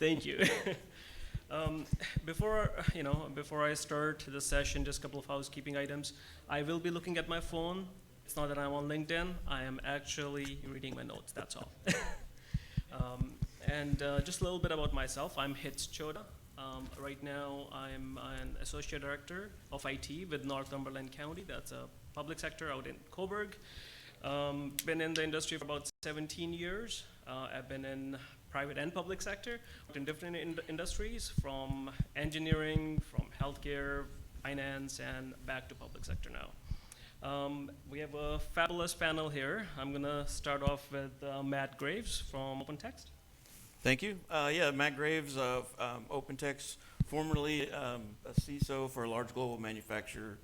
Thank you. Before I start the session, just a couple of housekeeping items. I will be looking at my phone. It's not that I'm on LinkedIn. I am actually reading my notes. That's all. Just a little bit about myself. I'm Hits Chodha. Right now, I'm an associate director of IT with Northumberland County. That's a public sector out in Coburg. Been in the industry for about 17 years. I've been in private and public sector, in different industries, from engineering, from healthcare, finance, and back to public sector now. We have a fabulous panel here. I'm going to start off with Matt Graves from OpenText. Thank you. Matt Graves of OpenText, formerly a CISO for a large global manufacturer,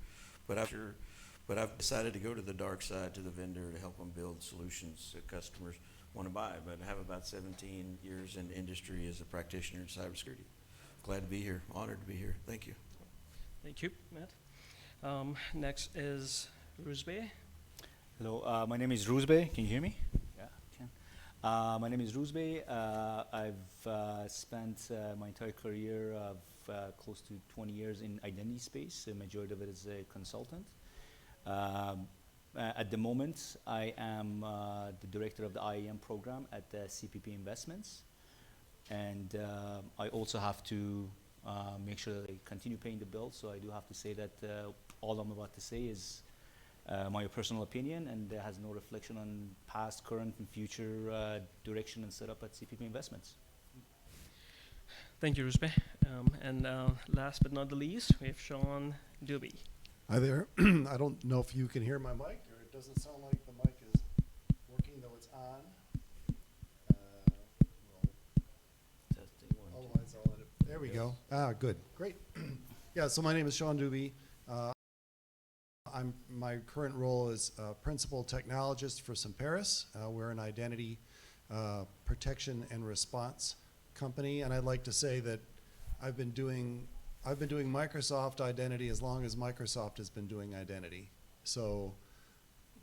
but I've decided to go to the dark side, to the vendor, to help them build solutions that customers want to buy. But I have about 17 years in industry as a practitioner in cybersecurity. Glad to be here. Honored to be here. Thank you. Thank you, Matt. Next is Roozbeh. Hello, my name is Roozbeh. Can you hear me? Yeah, can. My name is Roozbeh. I've spent my entire career of close to 20 years in identity space. The majority of it as a consultant. At the moment, I am the director of the IAM program at CPP Investments. And I also have to make sure that I continue paying the bills. So I do have to say that all I'm about to say is my personal opinion, and has no reflection on past, current, and future direction and setup at CPP Investments. Thank you, Roozbeh. Last but not the least, we have Sean Deuby. Hi there. I don't know if you can hear my mic, or it doesn't sound like the mic is working, though it's on. Testing one, two. Otherwise, I'll let it. There we go. Good. Great. Yeah, so my name is Sean Deuby. My current role is principal technologist for Semperis. We're an identity protection and response company, and I'd like to say that I've been doing Microsoft identity as long as Microsoft has been doing identity. So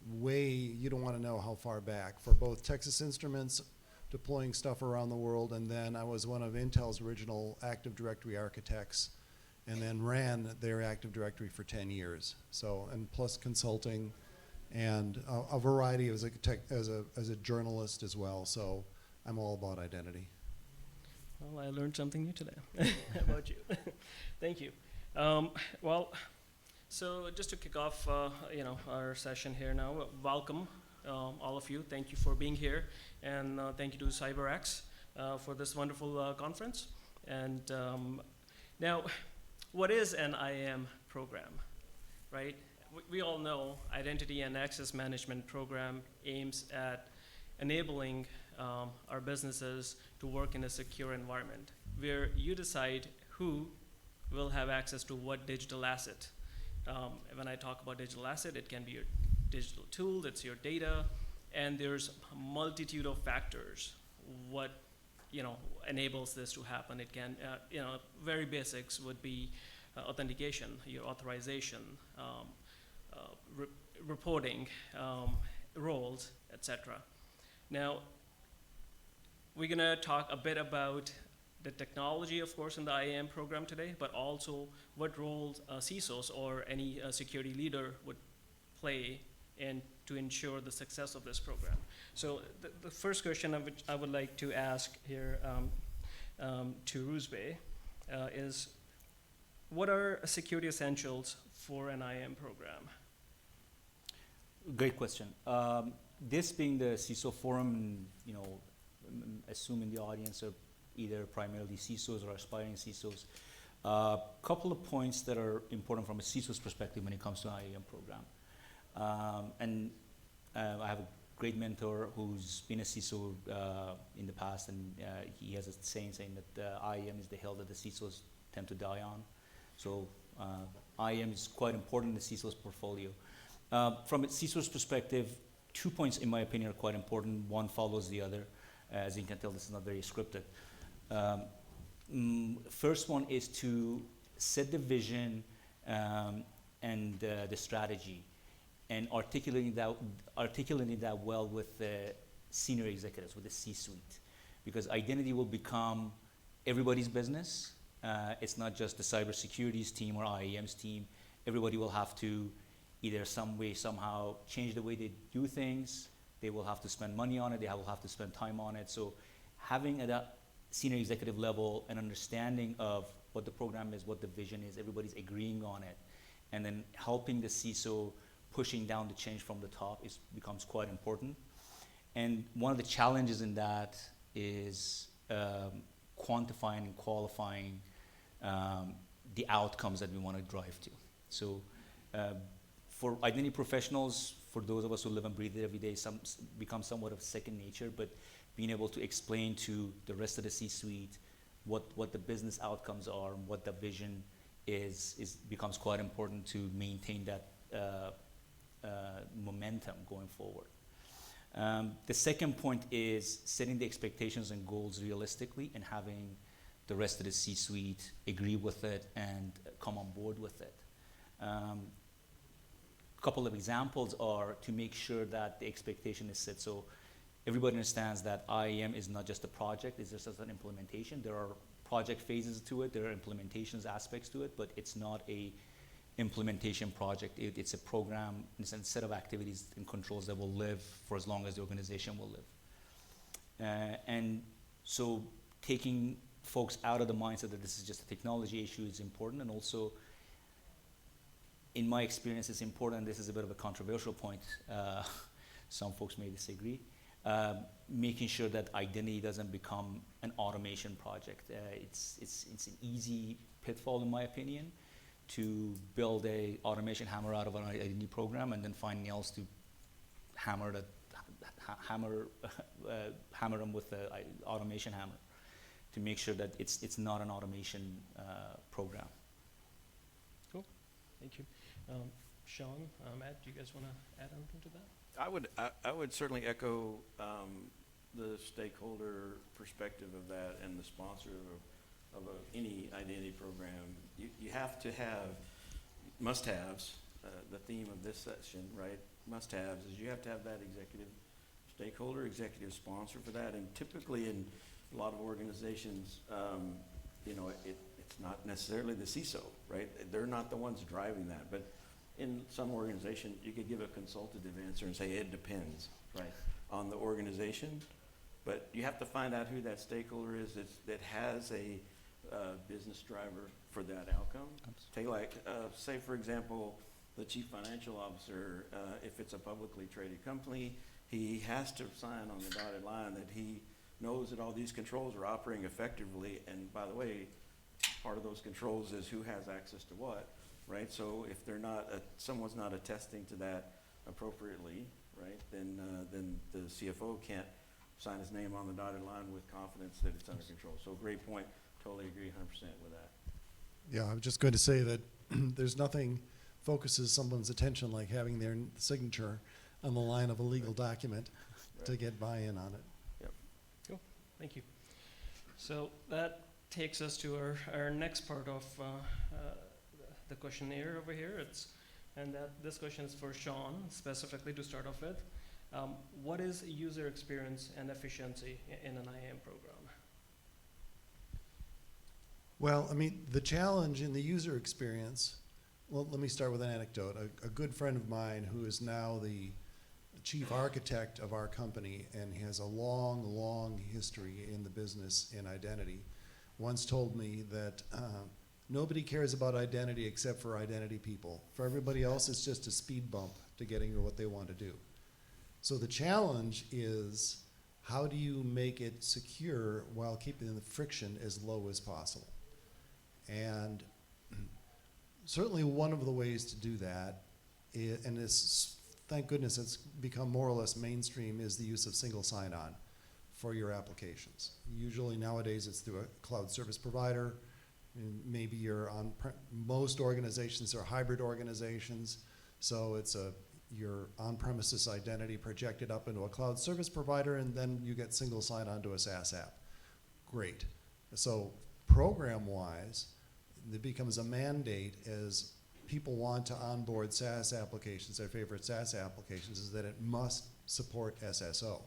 you don't want to know how far back. For both Texas Instruments, deploying stuff around the world, and then I was one of Intel's original Active Directory architects, and then ran their Active Directory for 10 years. So, and plus consulting, and a variety as a journalist as well. So I'm all about identity. Well, I learned something new today about you. Thank you. So just to kick off, our session here now, welcome all of you. Thank you for being here, and thank you to CyberX for this wonderful conference. And now, what is an IAM program, right? We all know Identity and Access Management Program aims at enabling our businesses to work in a secure environment where you decide who will have access to what digital asset. When I talk about digital asset, it can be your digital tool, it's your data, and there's a multitude of factors what enables this to happen. It can, very basics would be authentication, your authorization, reporting, roles, etc. Now, we're going to talk a bit about the technology, of course, in the IAM program today, but also what roles CISOs or any security leader would play in to ensure the success of this program. So the first question I would like to ask here to Roozbeh is, what are security essentials for an IAM program? Great question. This being the CISO forum, assume in the audience are either primarily CISOs or aspiring CISOs. Couple of points that are important from a CISO's perspective when it comes to an IAM program. I have a great mentor who's been a CISO in the past, and he has a saying that IAM is the hill that the CISOs tend to die on. So IAM is quite important in the CISO's portfolio. From a CISO's perspective, 2 points in my opinion are quite important. One follows the other. As you can tell, this is not very scripted. First one is to set the vision and the strategy, and articulating that well with the senior executives, with the C-suite, because identity will become everybody's business. It's not just the cybersecurity's team or IAM's team. Everybody will have to either some way, somehow change the way they do things. They will have to spend money on it. They will have to spend time on it. So having at a senior executive level an understanding of what the program is, what the vision is, everybody's agreeing on it, and then helping the CISO pushing down the change from the top becomes quite important. And one of the challenges in that is quantifying and qualifying the outcomes that we want to drive to. So for identity professionals, for those of us who live and breathe it every day, becomes somewhat of second nature, but being able to explain to the rest of the C-suite what the business outcomes are and what the vision is becomes quite important to maintain that momentum going forward. The second point is setting the expectations and goals realistically and having the rest of the C-suite agree with it and come on board with it. A couple of examples are to make sure that the expectation is set. So everybody understands that IAM is not just a project, it's just an implementation. There are project phases to it, there are implementations aspects to it, but it's not a implementation project. It's a program, it's a set of activities and controls that will live for as long as the organization will live. And so taking folks out of the mindset that this is just a technology issue is important, and also in my experience it's important, and this is a bit of a controversial point, some folks may disagree, making sure that identity doesn't become an automation project. It's an easy pitfall in my opinion to build a automation hammer out of an identity program and then find nails to hammer them with the automation hammer to make sure that it's not an automation program. Cool, thank you. Sean, Matt, do you guys want to add anything to that? I would certainly echo the stakeholder perspective of that and the sponsor of any identity program. You have to have must-haves. The theme of this session, right? Must-haves is you have to have that executive stakeholder, executive sponsor for that. And typically in a lot of organizations, it's not necessarily the CISO, right? They're not the ones driving that. But in some organization, you could give a consultative answer and say it depends, right, on the organization. But you have to find out who that stakeholder is that has a business driver for that outcome. Take say for example, the chief financial officer, if it's a publicly traded company, he has to sign on the dotted line that he knows that all these controls are operating effectively. And by the way, part of those controls is who has access to what, right? So if they're not, someone's not attesting to that appropriately, right, then the CFO can't sign his name on the dotted line with confidence that it's under control. So great point. Totally agree 100% with that. Yeah, I was just going to say that there's nothing focuses someone's attention like having their signature on the line of a legal document to get buy-in on it. Yep. Cool, thank you. So that takes us to our next part of the questionnaire over here. This question is for Sean, specifically to start off with. What is user experience and efficiency in an IAM program? Well, I mean, the challenge in the user experience, well, let me start with an anecdote. A good friend of mine who is now the chief architect of our company and has a long, long history in the business in identity, once told me that nobody cares about identity except for identity people. For everybody else, it's just a speed bump to getting to what they want to do. So the challenge is, how do you make it secure while keeping the friction as low as possible? And certainly one of the ways to do that, and this, thank goodness it's become more or less mainstream, is the use of single sign-on for your applications. Usually nowadays it's through a cloud service provider. Maybe you're on, most organizations are hybrid organizations, so it's your on-premises identity projected up into a cloud service provider, and then you get single sign-on to a SaaS app. Great. So program-wise, it becomes a mandate as people want to onboard SaaS applications, their favorite SaaS applications, is that it must support SSO.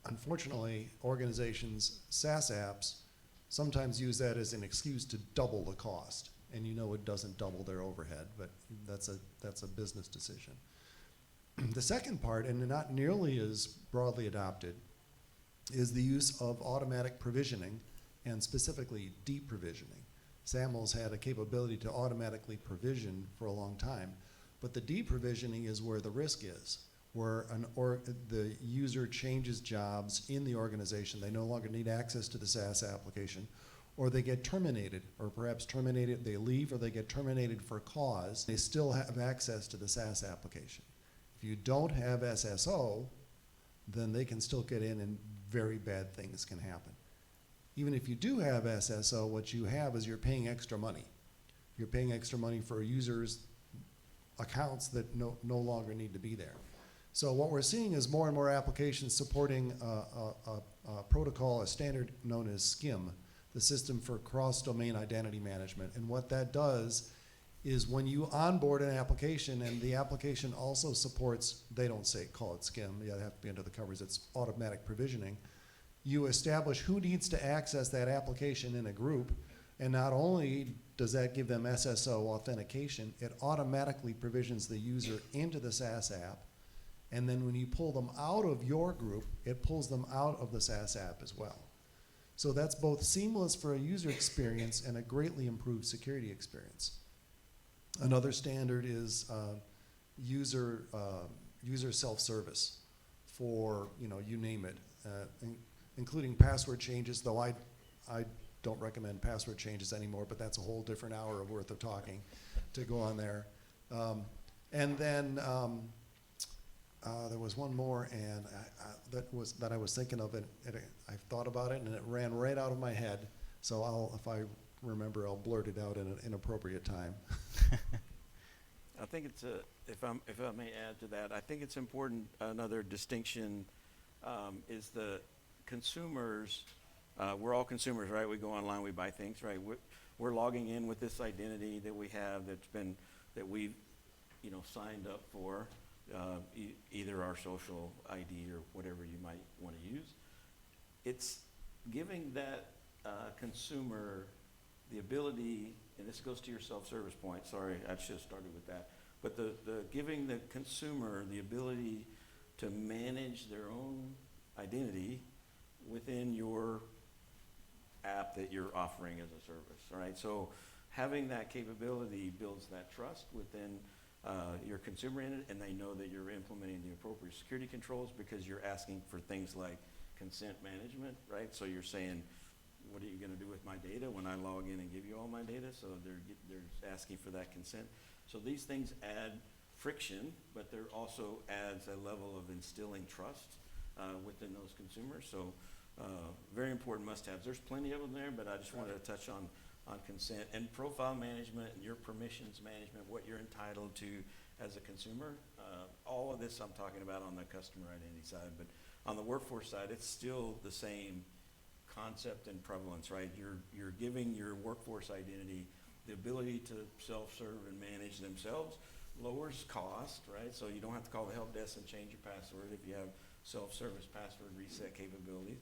Unfortunately, organizations' SaaS apps sometimes use that as an excuse to double the cost. And you know it doesn't double their overhead, but that's a business decision. The second part, and not nearly as broadly adopted, is the use of automatic provisioning, and specifically deprovisioning. SAML's had a capability to automatically provision for a long time, but the deprovisioning is where the risk is, where the user changes jobs in the organization. They no longer need access to the SaaS application, or they get terminated, or perhaps terminated, they leave, or they get terminated for cause. They still have access to the SaaS application. If you don't have SSO, then they can still get in and very bad things can happen. Even if you do have SSO, what you have is you're paying extra money. You're paying extra money for users' accounts that no longer need to be there. So what we're seeing is more and more applications supporting a protocol, a standard known as SCIM, the System for Cross-Domain Identity Management. And what that does is when you onboard an application and the application also supports, they don't call it SCIM, yeah, they have to be under the covers, it's automatic provisioning. You establish who needs to access that application in a group, and not only does that give them SSO authentication, it automatically provisions the user into the SaaS app, and then when you pull them out of your group, it pulls them out of the SaaS app as well. So that's both seamless for a user experience and a greatly improved security experience. Another standard is user self-service for, you name it, including password changes, though I don't recommend password changes anymore, but that's a whole different hour worth of talking to go on there. And then there was one more, and that I was thinking of, and I thought about it, and it ran right out of my head. So if I remember, I'll blurt it out in an inappropriate time. I think it's if I may add to that, I think it's important. Another distinction is the consumers. We're all consumers, right? We go online, we buy things, right? We're logging in with this identity that we have that we've signed up for, either our social ID or whatever you might want to use. It's giving that consumer the ability, and this goes to your self-service point. Sorry, I should have started with that. But the giving the consumer the ability to manage their own identity within your app that you're offering as a service, all right? So having that capability builds that trust within your consumer in it, and they know that you're implementing the appropriate security controls because you're asking for things like consent management, right? So you're saying, what are you going to do with my data when I log in and give you all my data? So they're asking for that consent. So these things add friction, but there also adds a level of instilling trust within those consumers. So very important must-haves. There's plenty of them there, but I just wanted to touch on consent and profile management and your permissions management, what you're entitled to as a consumer. All of this I'm talking about on the customer identity side, but on the workforce side, it's still the same concept and prevalence, right? You're giving your workforce identity the ability to self-serve and manage themselves, lowers cost, right? So you don't have to call the help desk and change your password if you have self-service password reset capabilities.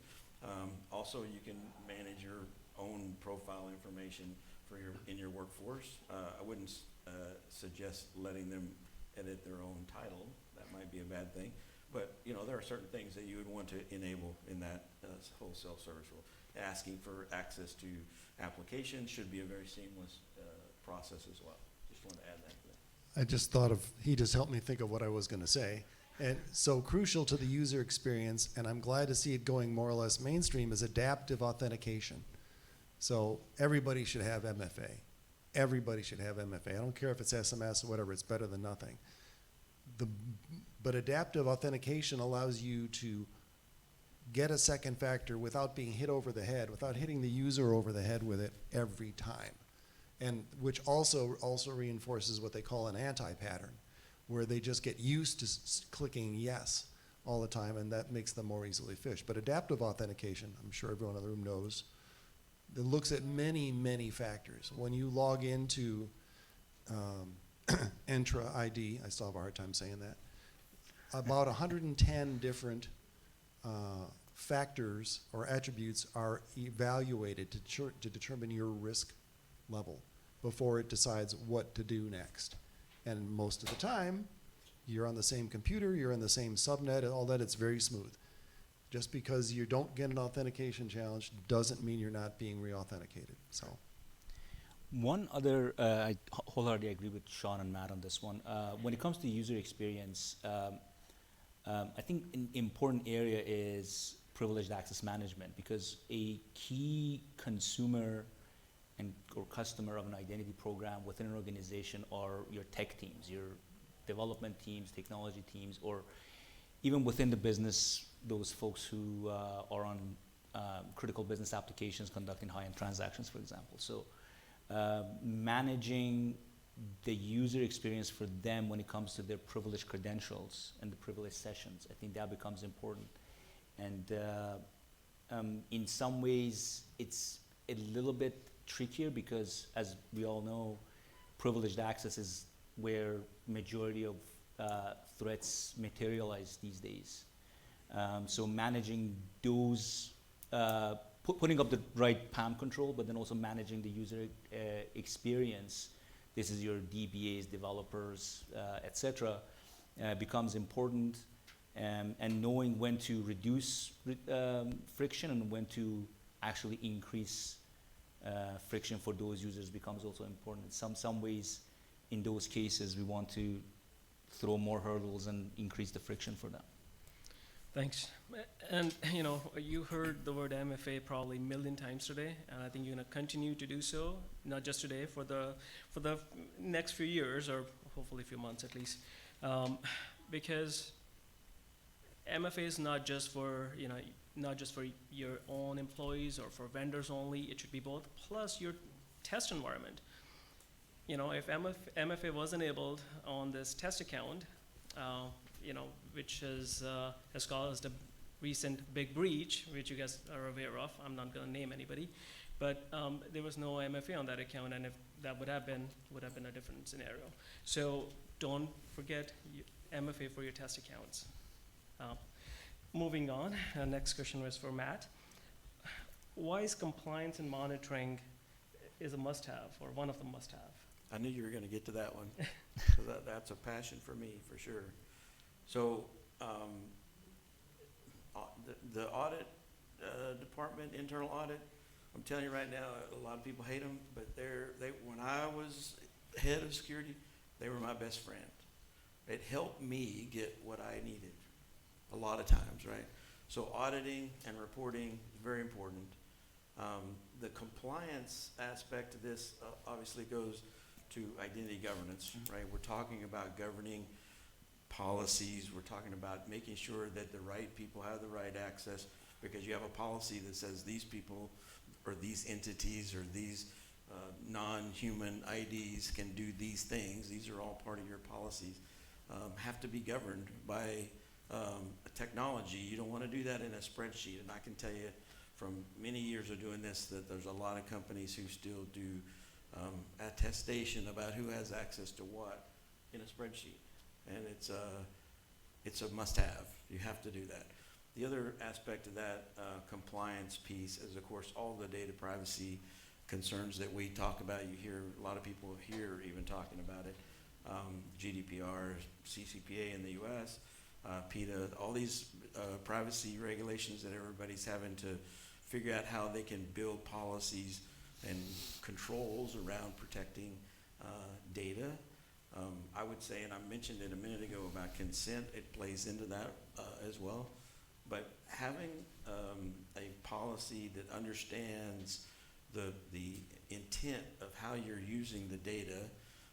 Also, you can manage your own profile information in your workforce. I wouldn't suggest letting them edit their own title. That might be a bad thing. But there are certain things that you would want to enable in that whole self-service rule. Asking for access to applications should be a very seamless process as well. Just wanted to add that to that. I just thought he just helped me think of what I was going to say. And so crucial to the user experience, and I'm glad to see it going more or less mainstream, is adaptive authentication. So everybody should have MFA. Everybody should have MFA. I don't care if it's SMS or whatever, it's better than nothing. But adaptive authentication allows you to get a second factor without being hit over the head, without hitting the user over the head with it every time. And which also reinforces what they call an anti-pattern, where they just get used to clicking yes all the time, and that makes them more easily phished. But adaptive authentication, I'm sure everyone in the room knows, it looks at many, many factors. When you log into Entra ID, I still have a hard time saying that, about 110 different factors or attributes are evaluated to determine your risk level before it decides what to do next. And most of the time, you're on the same computer, you're in the same subnet, all that, it's very smooth. Just because you don't get an authentication challenge doesn't mean you're not being re-authenticated. So, One other, I wholeheartedly agree with Sean and Matt on this one. When it comes to user experience, I think an important area is privileged access management, because a key consumer or customer of an identity program within an organization are your tech teams, your development teams, technology teams, or even within the business, those folks who are on critical business applications conducting high-end transactions, for example. So managing the user experience for them when it comes to their privileged credentials and the privileged sessions, I think that becomes important. And in some ways, it's a little bit trickier because, as we all know, privileged access is where majority of threats materialize these days. So managing those, putting up the right PAM control, but then also managing the user experience. This is your DBAs, developers, etc., becomes important, and knowing when to reduce friction and when to actually increase friction for those users becomes also important. In some ways, in those cases, we want to throw more hurdles and increase the friction for them. Thanks. And you heard the word MFA probably a million times today, and I think you're going to continue to do so, not just today, for the next few years, or hopefully a few months at least, because MFA is not just for your own employees or for vendors only. It should be both, plus your test environment. If MFA was enabled on this test account, which has caused a recent big breach, which you guys are aware of. I'm not going to name anybody, but there was no MFA on that account, and if that would have been a different scenario. So don't forget MFA for your test accounts. Moving on, next question was for Matt. Why is compliance and monitoring is a must-have, or one of the must-have? I knew you were going to get to that one. So that's a passion for me, for sure. So the audit department, internal audit, I'm telling you right now, a lot of people hate them, but when I was head of security, they were my best friend. It helped me get what I needed a lot of times, right? So auditing and reporting is very important. The compliance aspect of this obviously goes to identity governance, right? We're talking about governing policies. We're talking about making sure that the right people have the right access, because you have a policy that says these people or these entities or these non-human IDs can do these things. These are all part of your policies. Have to be governed by technology. You don't want to do that in a spreadsheet. And I can tell you from many years of doing this that there's a lot of companies who still do attestation about who has access to what in a spreadsheet. And it's a must-have. You have to do that. The other aspect of that compliance piece is, of course, all the data privacy concerns that we talk about. You hear a lot of people here even talking about it. GDPR, CCPA in the U.S., PETA, all these privacy regulations that everybody's having to figure out how they can build policies and controls around protecting data. I would say, and I mentioned it a minute ago about consent, it plays into that as well. But having a policy that understands the intent of how you're using the data.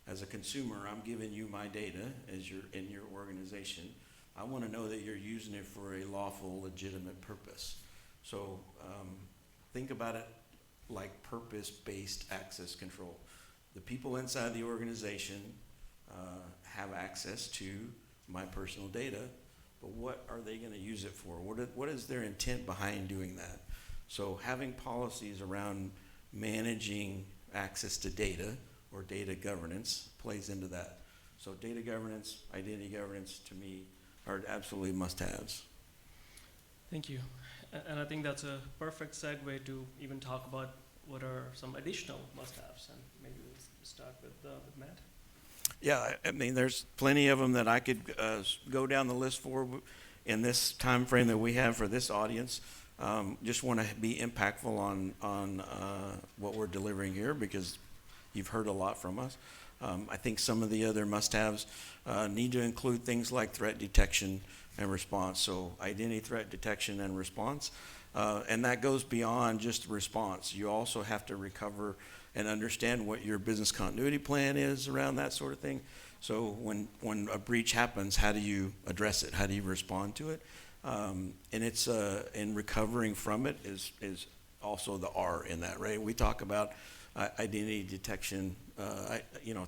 As a consumer, I'm giving you my data as in your organization. I want to know that you're using it for a lawful, legitimate purpose. So think about it like purpose-based access control. The people inside the organization have access to my personal data, but what are they going to use it for? What is their intent behind doing that? So having policies around managing access to data or data governance plays into that. So data governance, identity governance, to me, are absolutely must-haves. Thank you. And I think that's a perfect segue to even talk about what are some additional must-haves, and maybe we'll start with Matt. Yeah, I mean, there's plenty of them that I could go down the list for in this time frame that we have for this audience. Just want to be impactful on what we're delivering here because you've heard a lot from us. I think some of the other must-haves need to include things like threat detection and response. So identity threat detection and response. And that goes beyond just response. You also have to recover and understand what your business continuity plan is around that sort of thing. So when a breach happens, how do you address it? How do you respond to it? And it's in recovering from it is also the R in that, right? We talk about identity detection,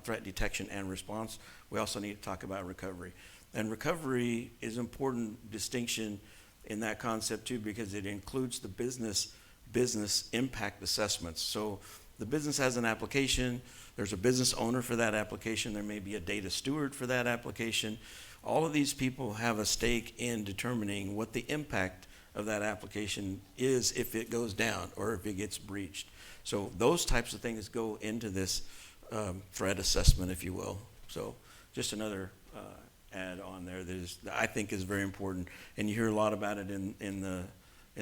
threat detection and response. We also need to talk about recovery. And recovery is an important distinction in that concept too, because it includes the business impact assessments. So the business has an application, there's a business owner for that application, there may be a data steward for that application. All of these people have a stake in determining what the impact of that application is if it goes down or if it gets breached. So those types of things go into this threat assessment, if you will. So just another add on there that I think is very important, and you hear a lot about it in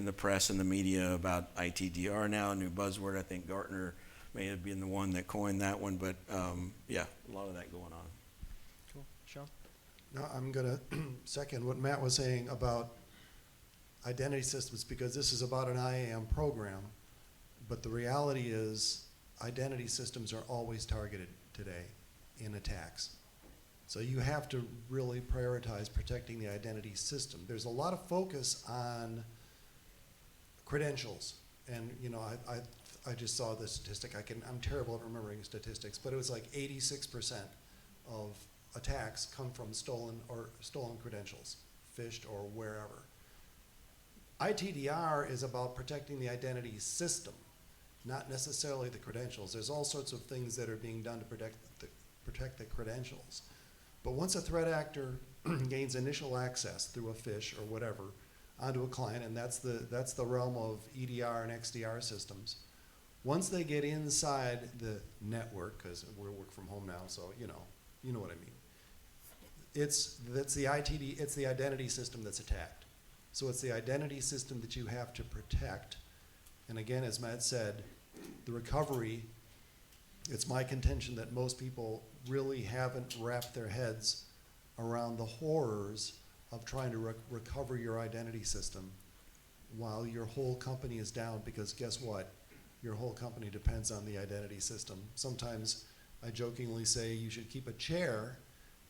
the press and the media about ITDR now, a new buzzword. I think Gartner may have been the one that coined that one, but yeah, a lot of that going on. Cool. Sean? No, I'm going to second what Matt was saying about identity systems because this is about an IAM program, but the reality is identity systems are always targeted today in attacks. So you have to really prioritize protecting the identity system. There's a lot of focus on credentials, and I just saw the statistic. I'm terrible at remembering statistics, but it was like 86% of attacks come from stolen credentials, phished or wherever. ITDR is about protecting the identity system, not necessarily the credentials. There's all sorts of things that are being done to protect the credentials. But once a threat actor gains initial access through a phish or whatever onto a client, and that's the realm of EDR and XDR systems, once they get inside the network, because we work from home now, so you know what I mean. It's the identity system that's attacked. So it's the identity system that you have to protect. And again, as Matt said, the recovery, it's my contention that most people really haven't wrapped their heads around the horrors of trying to recover your identity system while your whole company is down, because guess what? Your whole company depends on the identity system. Sometimes I jokingly say you should keep a chair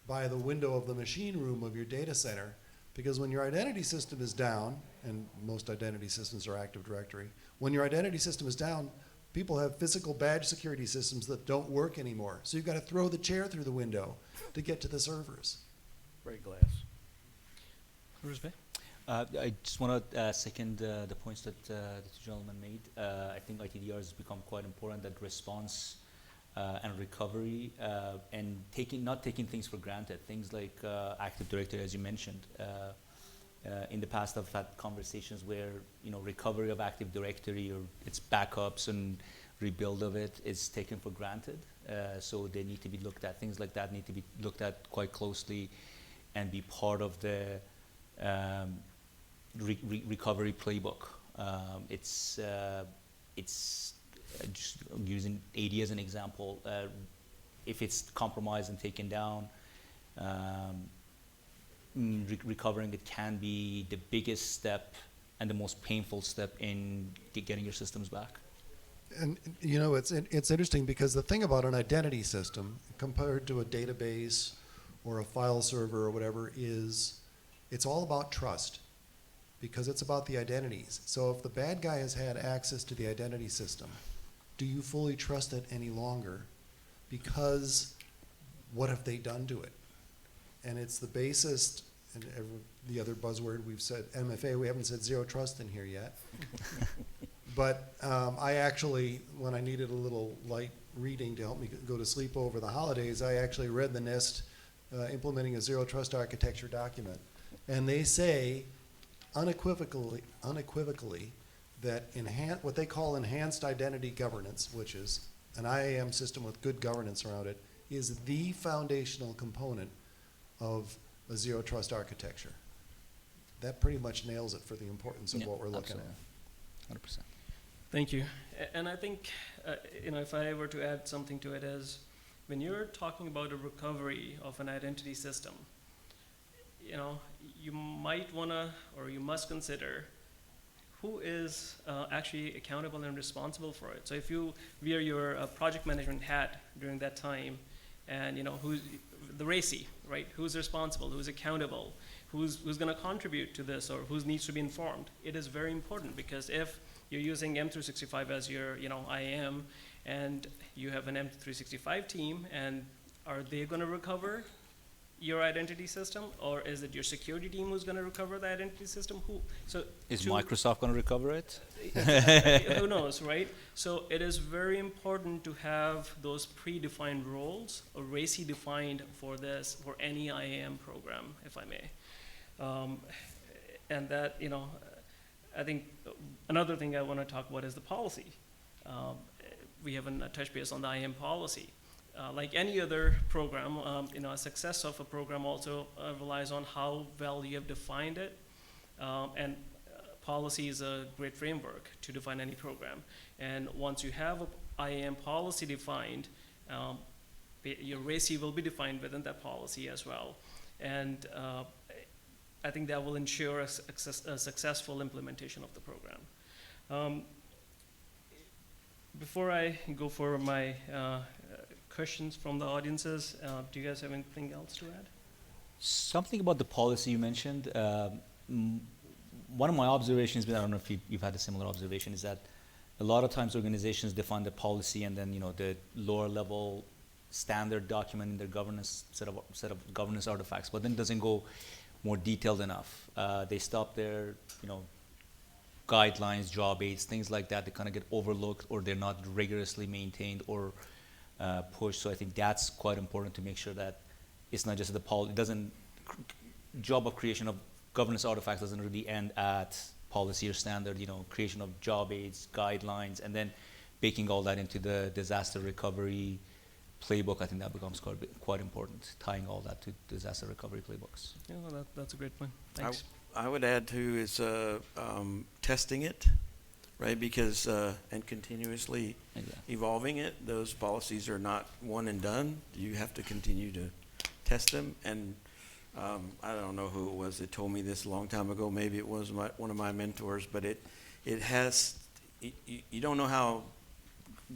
by the window of the machine room of your data center, because when your identity system is down, and most identity systems are Active Directory, when your identity system is down, people have physical badge security systems that don't work anymore. So you've got to throw the chair through the window to get to the servers. Break glass. Roozbeh? I just want to second the points that the two gentlemen made. I think ITDR has become quite important, that response and recovery, and not taking things for granted. Things like Active Directory, as you mentioned. In the past, I've had conversations where recovery of Active Directory or its backups and rebuild of it is taken for granted. So they need to be looked at. Things like that need to be looked at quite closely and be part of the recovery playbook. It's just using AD as an example. If it's compromised and taken down, recovering it can be the biggest step and the most painful step in getting your systems back. And it's interesting because the thing about an identity system compared to a database or a file server or whatever is it's all about trust, because it's about the identities. So if the bad guy has had access to the identity system, do you fully trust it any longer? Because what have they done to it? And it's the basis, and the other buzzword we've said, MFA, we haven't said zero trust in here yet. But I actually, when I needed a little light reading to help me go to sleep over the holidays, I actually read the NIST implementing a zero trust architecture document. And they say unequivocally that what they call enhanced identity governance, which is an IAM system with good governance around it, is the foundational component of a zero trust architecture. That pretty much nails it for the importance of Yeah, what we're looking absolutely. at. 100%. Thank you. And I think, if I were to add something to it is, when you're talking about a recovery of an identity system, you might want to, or you must consider who is actually accountable and responsible for it. So if you wear your project management hat during that time, and who's the RACI, right? Who's responsible? Who's accountable? Who's going to contribute to this, or who needs to be informed? It is very important, because if you're using M365 as your IAM, and you have an M365 team, and are they going to recover your identity system, or is it your security team who's going to recover the identity system? Is Microsoft going to recover it? Who knows, right? So it is very important to have those predefined roles, or RACI defined for any IAM program, if I may. And that, I think another thing I want to talk about is the policy. We haven't touched base on the IAM policy. Like any other program, a success of a program also relies on how well you have defined it. And policy is a great framework to define any program. And once you have an IAM policy defined, your RACI will be defined within that policy as well. And I think that will ensure a successful implementation of the program. Before I go for my questions from the audiences, do you guys have anything else to add? Something about the policy you mentioned. One of my observations, but I don't know if you've had a similar observation, is that a lot of times organizations define the policy, and then the lower level standard document in their governance set of governance artifacts, but then it doesn't go more detailed enough. They stop there, guidelines, job aids, things like that. They kind of get overlooked, or they're not rigorously maintained or pushed. So I think that's quite important to make sure that it's not just the policy. It doesn't. Job of creation of governance artifacts doesn't really end at policy or standard. Creation of job aids, guidelines, and then baking all that into the disaster recovery playbook. I think that becomes quite important, tying all that to disaster recovery playbooks. Yeah, well, that's a great point. Thanks. I would add too is testing it, right? Because and continuously evolving it. Those policies are not one and done. You have to continue to test them. And I don't know who it was that told me this a long time ago. Maybe it was one of my mentors. But it has. You don't know how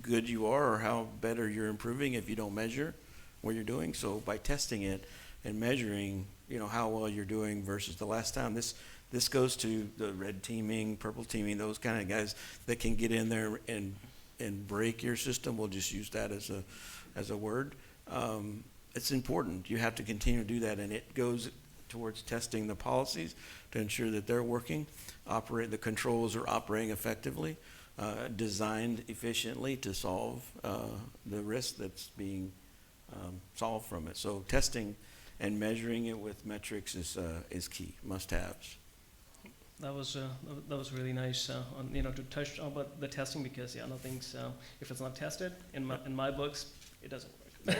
good you are or how better you're improving if you don't measure what you're doing. So by testing it and measuring, how well you're doing versus the last time. This goes to the red teaming, purple teaming, those kind of guys that can get in there and break your system. We'll just use that as a word. It's important. You have to continue to do that, and it goes towards testing the policies to ensure that they're working, the controls are operating effectively, designed efficiently to solve the risk that's being solved from it. So testing and measuring it with metrics is key, must-haves. That was really nice to touch about the testing, because nothing's if it's not tested in my books, it doesn't work.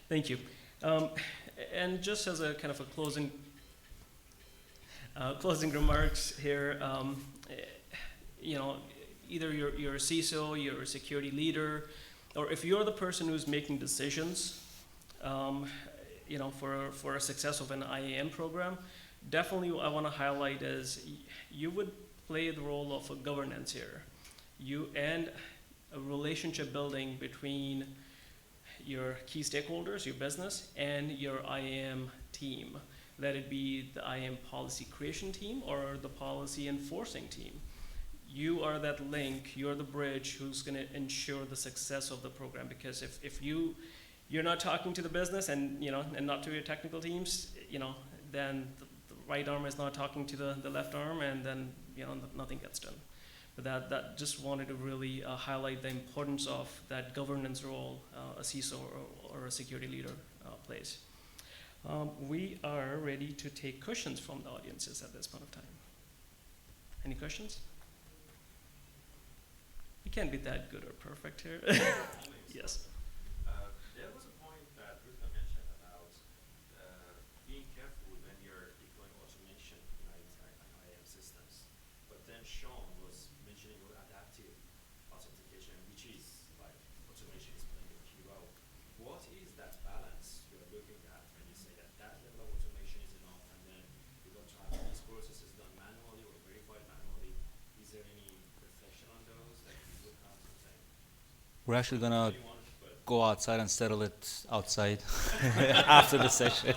Thank you. And just as a kind of a closing remarks here, either you're a CISO, you're a security leader, or if you're the person who's making decisions, for a success of an IAM program, definitely what I want to highlight is you would play the role of a governance here. You and a relationship building between your key stakeholders, your business, and your IAM team. Let it be the IAM policy creation team or the policy enforcing team. You are that link, you're the bridge who's going to ensure the success of the program, because if you're not talking to the business and not to your technical teams, then the right arm is not talking to the left arm, and then nothing gets done. But that just wanted to really highlight the importance of that governance role a CISO or a security leader plays. We are ready to take questions from the audiences at this point of time. Any questions? We can't be that good or perfect here. Yes. There was a point that Roozbeh mentioned about being careful when you're deploying automation in IAM systems. But then Sean was mentioning your adaptive authentication, which is like automation is playing a key role. What is that balance you're looking at when you say that that level of automation is enough, and then you got to have these processes done manually or verified manually? Is there any reflection on those that you would have to say? We're actually gonna You want, but go outside and settle it outside after the session.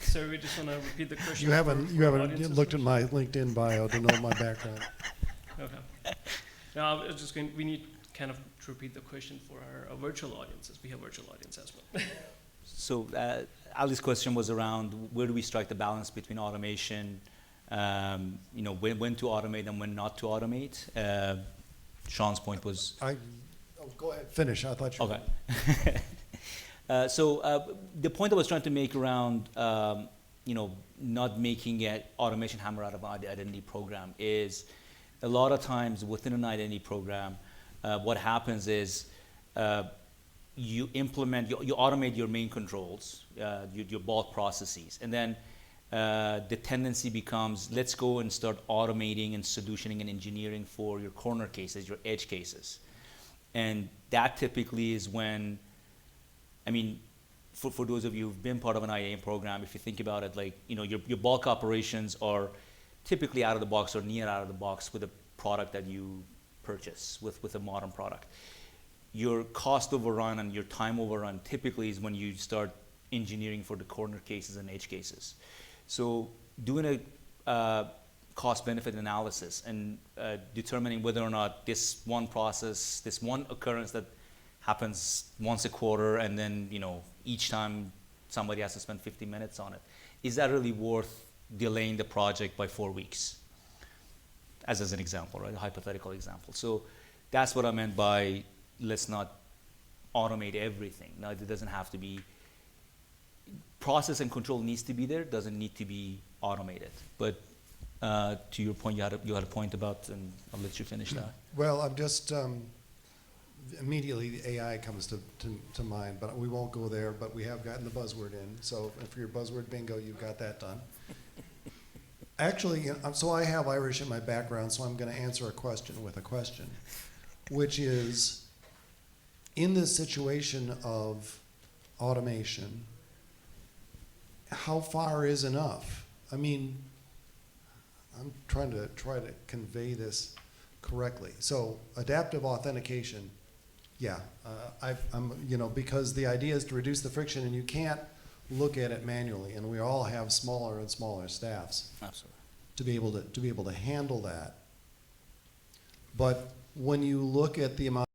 So we just want to repeat the question. You haven't audiences looked at first? my LinkedIn bio to know my background. Okay. Now, I was just going. We need kind of to repeat the question for our virtual audiences. We have virtual audience as well. So Ali's question was around where do we strike the balance between automation, when to automate and when not to automate. Sean's point was Go ahead, finish. I thought you. okay. The point I was trying to make around not making an automation hammer out of an identity program is a lot of times within an identity program, what happens is you automate your main controls, your bulk processes, and then the tendency becomes let's go and start automating and solutioning and engineering for your corner cases, your edge cases. And that typically is when, for those of you who've been part of an IAM program, if you think about it, like, your bulk operations are typically out of the box or near out of the box with a product that you purchase with a modern product. Your cost overrun and your time overrun typically is when you start engineering for the corner cases and edge cases. So doing a cost benefit analysis and determining whether or not this one process, this one occurrence that happens once a quarter and then each time somebody has to spend 50 minutes on it, is that really worth delaying the project by 4 weeks? As an example, right? A hypothetical example. So that's what I meant by let's not automate everything. Now, it doesn't have to be, process and control needs to be there, doesn't need to be automated. But to your point, you had a point about, and I'll let you finish that. Well, I'm just immediately the AI comes to mind, but we won't go there. But we have gotten the buzzword in, so for your buzzword bingo, you've got that done. Actually, so I have Irish in my background, so I'm going to answer a question with a question, which is, in this situation of automation, how far is enough? I'm trying to convey this correctly. So adaptive authentication, because the idea is to reduce the friction, and you can't look at it manually, and we all have smaller and smaller staffs. Absolutely. To be able to handle that. But when you look at the amount